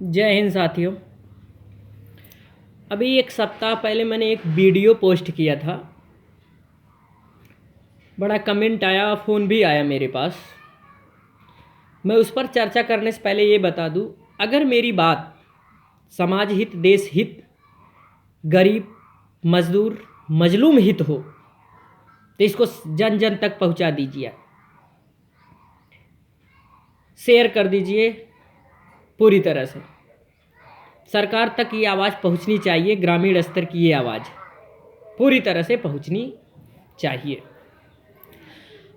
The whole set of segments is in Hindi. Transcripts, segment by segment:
जय हिंद साथियों। अभी एक सप्ताह पहले मैंने एक वीडियो पोस्ट किया था। बड़ा कमेंट आया, फ़ोन भी आया मेरे पास। मैं उस पर चर्चा करने से पहले ये बता दूं, अगर मेरी बात समाज हित, देश हित, गरीब, मजदूर, मजलूम हित हो तो इसको जन जन तक पहुंचा दीजिए, शेयर कर दीजिए पूरी तरह से। सरकार तक ये आवाज़ पहुंचनी चाहिए, ग्रामीण स्तर की ये आवाज़ पूरी तरह से पहुंचनी चाहिए।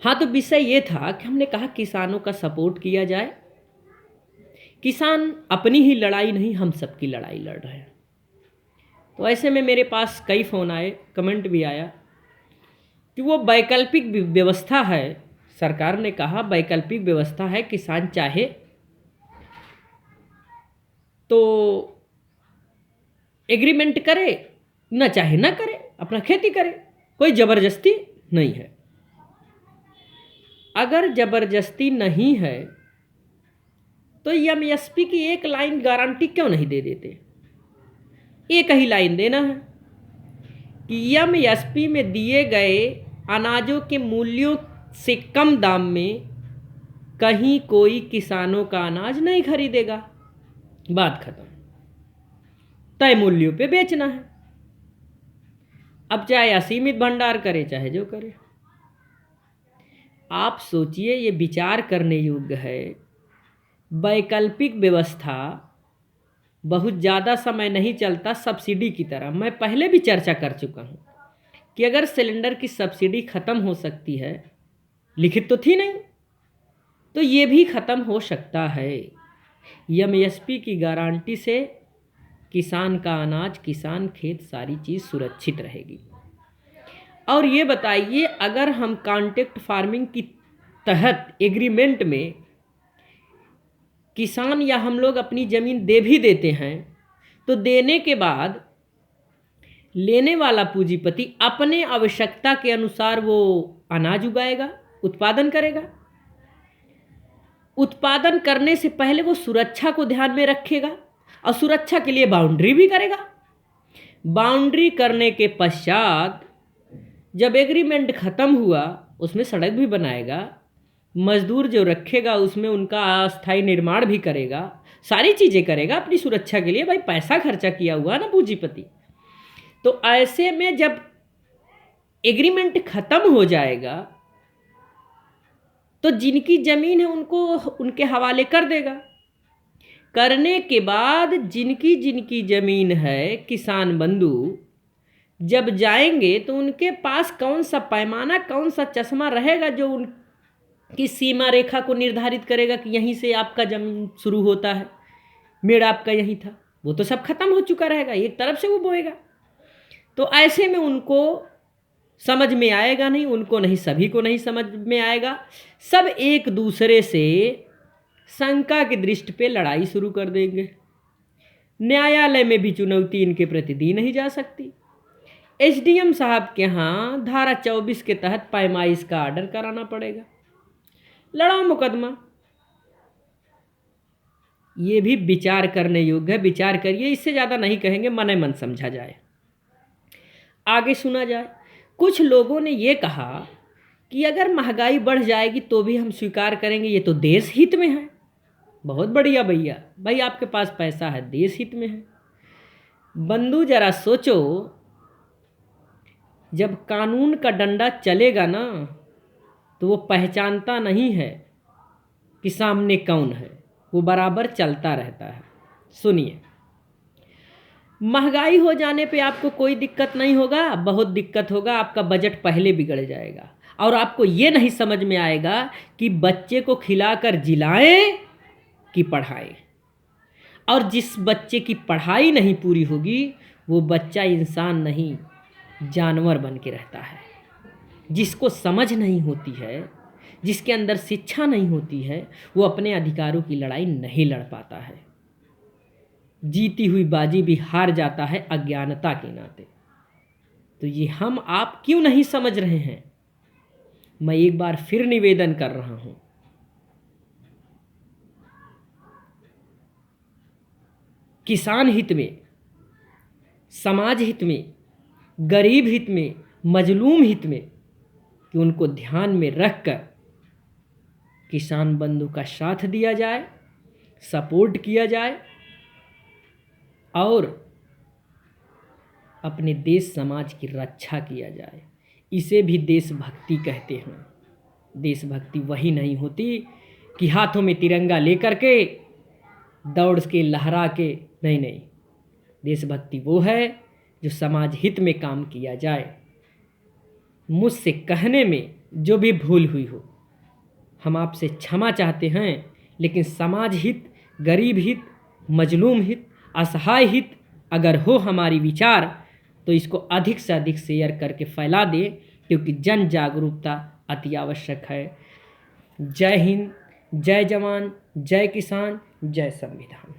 हाँ, तो विषय ये था कि हमने कहा किसानों का सपोर्ट किया जाए। किसान अपनी ही लड़ाई नहीं, हम सबकी लड़ाई लड़ रहे हैं। तो ऐसे में मेरे पास कई फ़ोन आए, कमेंट भी आया कि वो वैकल्पिक व्यवस्था है। सरकार ने कहा वैकल्पिक व्यवस्था है, किसान चाहे तो एग्रीमेंट करे, न चाहे ना करे, अपना खेती करे, कोई ज़बरदस्ती नहीं है। अगर ज़बरदस्ती नहीं है तो एमएसपी की एक लाइन गारंटी क्यों नहीं दे देते? एक ही लाइन देना है कि एमएसपी में दिए गए अनाजों के मूल्यों से कम दाम में कहीं कोई किसानों का अनाज नहीं खरीदेगा। बात खत्म। तय मूल्यों पे बेचना है। अब चाहे असीमित भंडार करे, चाहे जो करे। आप सोचिए, ये विचार करने योग्य है। वैकल्पिक व्यवस्था बहुत ज़्यादा समय नहीं चलता, सब्सिडी की तरह। मैं पहले भी चर्चा कर चुका हूँ कि अगर सिलेंडर की सब्सिडी ख़त्म हो सकती है, लिखित तो थी नहीं, तो ये भी ख़त्म हो सकता है। एमएसपी की गारंटी से किसान का अनाज, किसान खेत, सारी चीज़ सुरक्षित रहेगी। और ये बताइए, अगर हम कॉन्ट्रैक्ट फार्मिंग की तहत एग्रीमेंट में किसान या हम लोग अपनी ज़मीन दे भी देते हैं, तो देने के बाद लेने वाला पूंजीपति अपने आवश्यकता के अनुसार वो अनाज उगाएगा, उत्पादन करेगा। उत्पादन करने से पहले वो सुरक्षा को ध्यान में रखेगा और सुरक्षा के लिए बाउंड्री भी करेगा। बाउंड्री करने के पश्चात जब एग्रीमेंट ख़त्म हुआ, उसमें सड़क भी बनाएगा, मजदूर जो रखेगा उसमें उनका अस्थायी निर्माण भी करेगा, सारी चीज़ें करेगा अपनी सुरक्षा के लिए। भाई, पैसा खर्चा किया हुआ ना पूंजीपति। तो ऐसे में जब एग्रीमेंट ख़त्म हो जाएगा तो जिनकी ज़मीन है उनको उनके हवाले कर देगा। करने के बाद जिनकी जिनकी ज़मीन है, किसान बंधु जब जाएंगे तो उनके पास कौन सा पैमाना, कौन सा चश्मा रहेगा जो उनकी सीमा रेखा को निर्धारित करेगा कि यहीं से आपका ज़मीन शुरू होता है, मेड़ आपका यहीं था। वो तो सब खत्म हो चुका रहेगा, एक तरफ से वो बोएगा। तो ऐसे में उनको समझ में आएगा नहीं, उनको नहीं, सभी को नहीं समझ में आएगा। सब एक दूसरे से शंका की दृष्टि पे लड़ाई शुरू कर देंगे। न्यायालय में भी चुनौती इनके प्रति दी नहीं जा सकती। एसडीएम साहब के यहाँ धारा 24 के तहत पैमाइश का आर्डर कराना पड़ेगा। लड़ाओ मुकदमा। ये भी विचार करने योग्य है, विचार करिए। इससे ज़्यादा नहीं कहेंगे, मने मन समझा जाए, आगे सुना जाए। कुछ लोगों ने ये कहा कि अगर महंगाई बढ़ जाएगी तो भी हम स्वीकार करेंगे, ये तो देश हित में है। बहुत बढ़िया भैया, भाई आपके पास पैसा है, देश हित में है। बंधु जरा सोचो, जब कानून का डंडा चलेगा ना तो वो पहचानता नहीं है कि सामने कौन है, वो बराबर चलता रहता है। सुनिए, महंगाई हो जाने पे आपको कोई दिक्कत नहीं होगा, बहुत दिक्कत होगा। आपका बजट पहले बिगड़ जाएगा और आपको ये नहीं समझ में आएगा कि बच्चे को खिलाकर जिलाएं कि पढ़ाएं। और जिस बच्चे की पढ़ाई नहीं पूरी होगी वो बच्चा इंसान नहीं, जानवर बन के रहता है। जिसको समझ नहीं होती है, जिसके अंदर शिक्षा नहीं होती है, वो अपने अधिकारों की लड़ाई नहीं लड़ पाता है। जीती हुई बाजी भी हार जाता है अज्ञानता के नाते। तो ये हम आप क्यों नहीं समझ रहे हैं? मैं एक बार फिर निवेदन कर रहा हूँ, किसान हित में, समाज हित में, गरीब हित में, मजलूम हित में, कि उनको ध्यान में रखकर किसान बंधु का साथ दिया जाए, सपोर्ट किया जाए और अपने देश समाज की रक्षा किया जाए। इसे भी देशभक्ति कहते हैं। देशभक्ति वही नहीं होती कि हाथों में तिरंगा लेकर के दौड़ के लहरा के, नहीं नहीं। देशभक्ति वो है जो समाज हित में काम किया जाए। मुझसे कहने में जो भी भूल हुई हो, हम आपसे क्षमा चाहते हैं, लेकिन समाज हित, गरीब हित, मजलूम हित, असहाय हित अगर हो हमारी विचार, तो इसको अधिक से अधिक शेयर करके फैला दें, क्योंकि जन जागरूकता अति आवश्यक है। जय हिंद, जय जवान, जय किसान, जय संविधान।